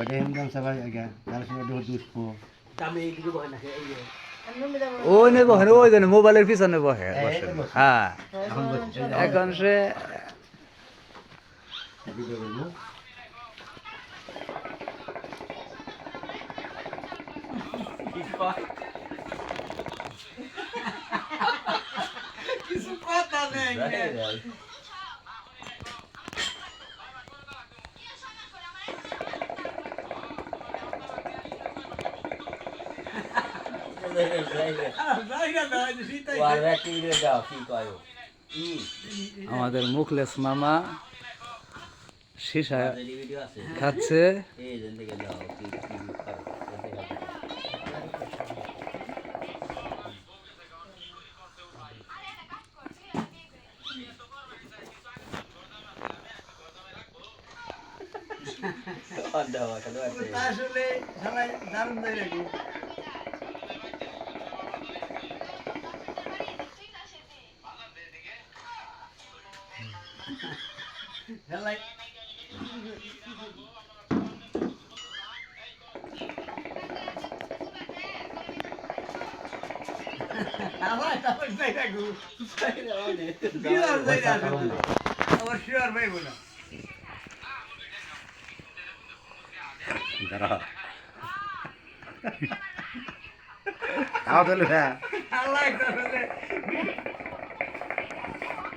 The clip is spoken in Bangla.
ওটা এমন সবাই আগে তার সঙ্গে দুষ্প ওই নেই বহে ওই জন্য মোবাইলের পিছনে বহে বসে। হ্যাঁ এখন সে কিছু কথা নেই আমাদের মুখলেস মামা সীসা খাচ্ছে। আসলে সবাই দারুণ ধরে খেলাই আবার তারপর যাই রাখবো আবার শিওর ভাই বলা দাঁড়া তাও তাহলে হ্যাঁ আল্লাহ